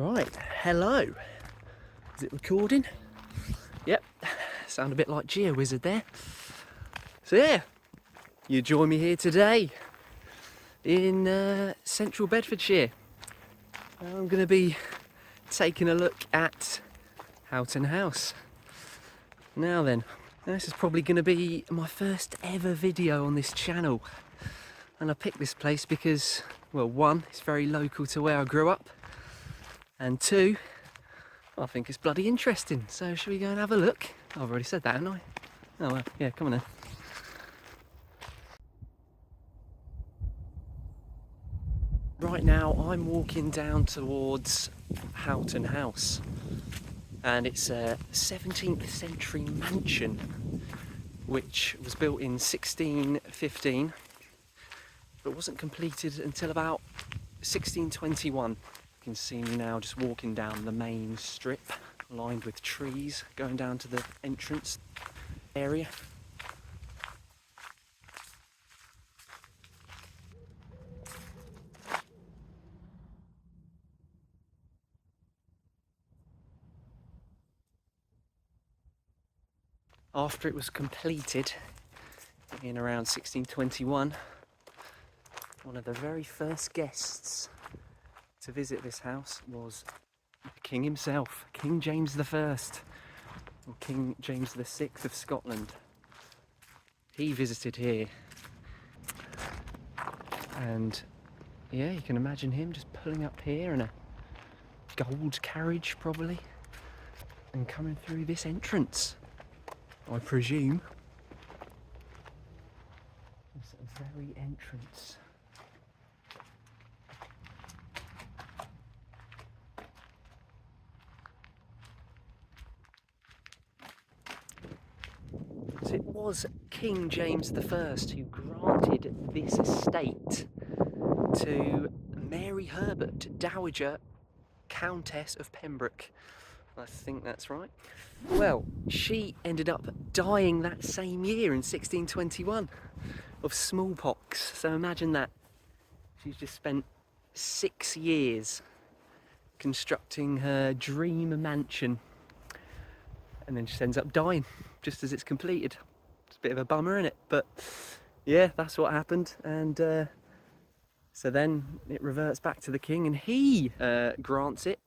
Right, hello. Is it recording? Yep, sound a bit like GeoWizard there. So yeah, you join me here today in central Bedfordshire. I'm going to be taking a look at Houghton House. Now then, this is probably going to be my first ever video on this channel. And I picked this place because, well, one, it's very local to where I grew up. And two, I think it's bloody interesting. So shall we go and have a look? I've already said that, haven't I? Oh well, yeah, come on then. Right now I'm walking down towards Houghton House. And it's a 17th century mansion which was built in 1615 but wasn't completed until about 1621. You can see me now just walking down the main strip lined with trees going down to the entrance area. After it was completed in around 1621, one of the very first guests to visit this house was the King himself, King James I, or King James VI of Scotland. He visited here, and yeah, you can imagine him just pulling up here in a gold carriage probably, and coming through this entrance, I presume. This very entrance. So it was King James I who granted this estate to Mary Herbert, Dowager Countess of Pembroke. I think that's right. Well, she ended up dying that same year in 1621 of smallpox. So imagine that. She's just spent 6 years constructing her dream mansion, and then she ends up dying just as it's completed. It's a bit of a bummer, isn't it? But yeah, that's what happened. And so then it reverts back to the king, and he grants it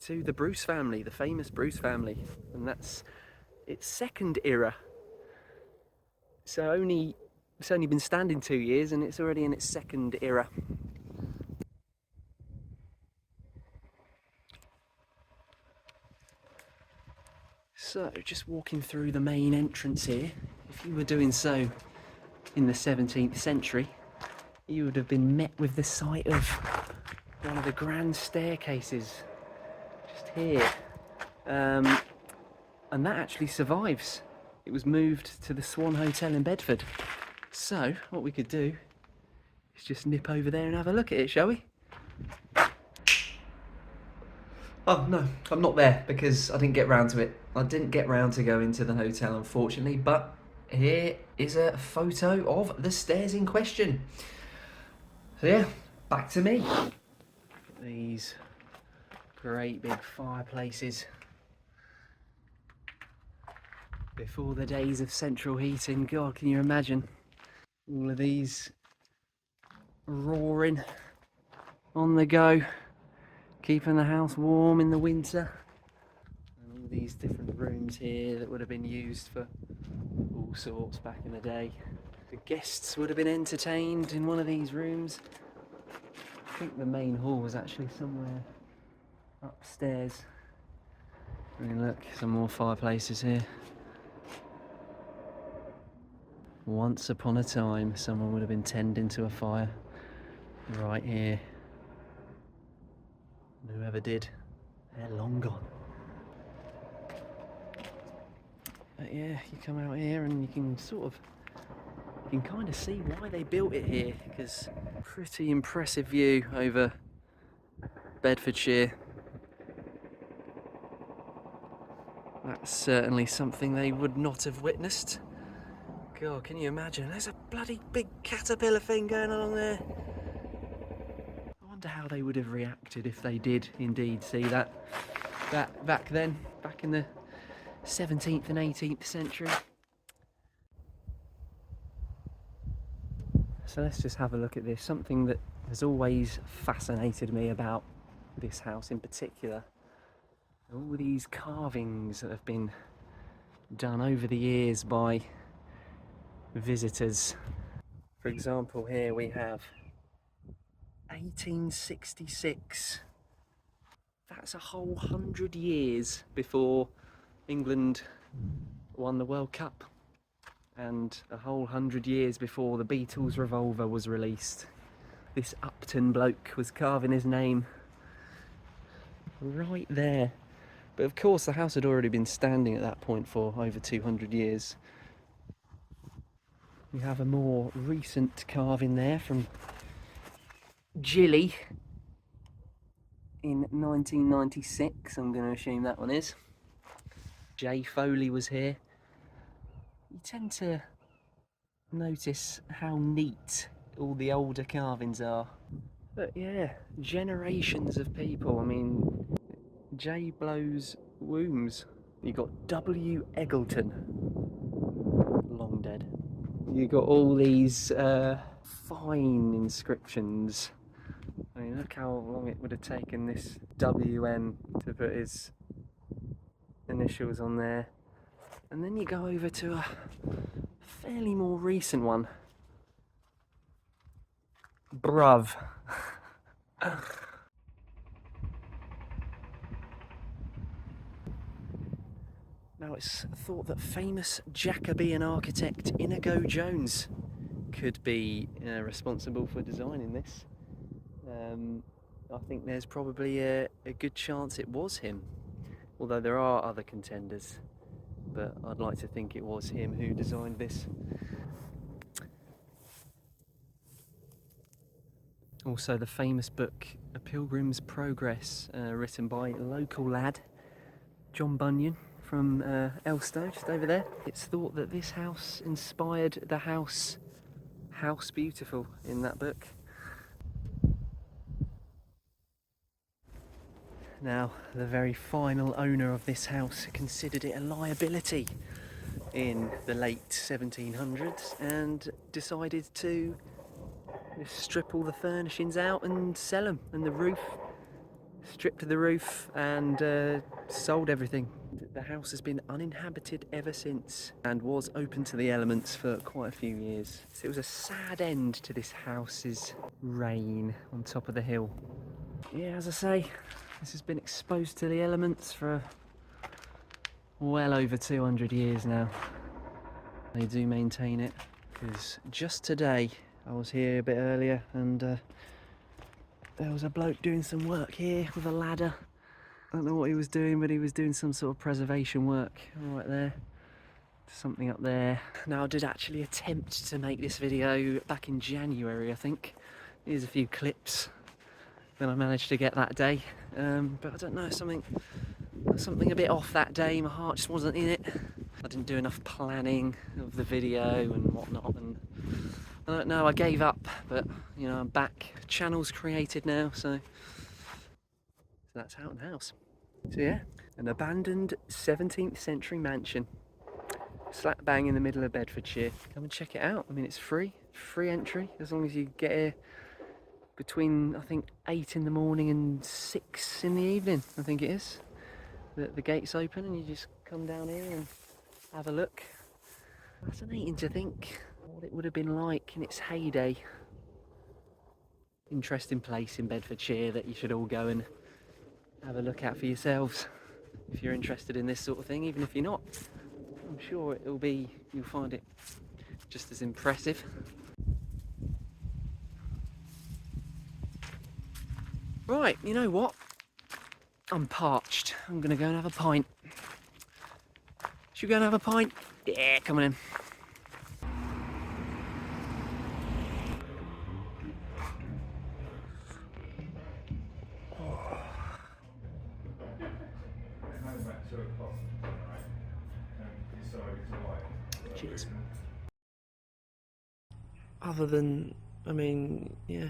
to the Bruce family, the famous Bruce family, and that's its second era. So it's only been standing 2 years, and it's already in its second era. So, just walking through the main entrance here, if you were doing so in the 17th century, you would have been met with the sight of one of the grand staircases just here. And that actually survives. It was moved to the Swan Hotel in Bedford. So, what we could do is just nip over there and have a look at it, shall we? Oh no, I'm not there because I didn't get round to it. I didn't get round to go into the hotel, unfortunately, but here is a photo of the stairs in question. So yeah, back to me. These great big fireplaces. Before the days of central heating, God, can you imagine? All of these roaring on the go, keeping the house warm in the winter. And all these different rooms here that would have been used for all sorts back in the day. The guests would have been entertained in one of these rooms. I think the main hall was actually somewhere upstairs. I mean, look, some more fireplaces here. Once upon a time, someone would have been tending to a fire right here. And whoever did, they're long gone. But yeah, you come out here and you can kind of see why they built it here, because pretty impressive view over Bedfordshire. That's certainly something they would not have witnessed. God, can you imagine? There's a bloody big caterpillar thing going along there. I wonder how they would have reacted if they did indeed see that back then, back in the 17th and 18th century. So let's just have a look at this. Something that has always fascinated me about this house in particular, all these carvings that have been done over the years by visitors. For example, here we have 1866. That's a whole 100 years before England won the World Cup, and a whole 100 years before the Beatles' Revolver was released. This Upton bloke was carving his name right there. But of course the house had already been standing at that point for over 200 years. We have a more recent carving there from Gilly in 1996, I'm going to assume that one is. J. Foley was here. You tend to notice how neat all the older carvings are. But yeah, generations of people. I mean, J. Blow's wombs. You got W. Eggleton, long dead. You got all these fine inscriptions. I mean, look how long it would have taken this WN to put his initials on there. And then you go over to a fairly more recent one. Bruv. Now it's thought that famous Jacobean architect Inigo Jones could be responsible for designing this. I think there's probably a good chance it was him, although there are other contenders, but I'd like to think it was him who designed this. Also the famous book A Pilgrim's Progress, written by a local lad, John Bunyan, from Elstow, just over there. It's thought that this house inspired the House Beautiful in that book. Now, the very final owner of this house considered it a liability in the late 1700s and decided to strip all the furnishings out and sell them, and the roof, stripped the roof and sold everything. The house has been uninhabited ever since and was open to the elements for quite a few years. So it was a sad end to this house's reign on top of the hill. Yeah, as I say, this has been exposed to the elements for well over 200 years now. They do maintain it, because just today, I was here a bit earlier and there was a bloke doing some work here with a ladder. I don't know what he was doing, but he was doing some sort of preservation work right there. Something up there. Now, I did actually attempt to make this video back in January, I think. Here's a few clips that I managed to get that day. But I don't know, something a bit off that day. My heart just wasn't in it. I didn't do enough planning of the video and whatnot, and I don't know, I gave up, but you know, I'm back. Channel's created now, so that's Houghton House. So yeah, an abandoned 17th century mansion, slap bang in the middle of Bedfordshire. Come and check it out. I mean, it's free entry, as long as you get here between, I think, 8 in the morning and 6 in the evening, I think it is. The gate's open and you just come down here and have a look. Fascinating to think what it would have been like in its heyday. Interesting place in Bedfordshire that you should all go and have a look at for yourselves if you're interested in this sort of thing. Even if you're not, I'm sure you'll find it just as impressive. Right, you know what? I'm parched. I'm gonna go and have a pint. Should we go and have a pint? Yeah, come on in. Cheers. Other than, I mean, yeah,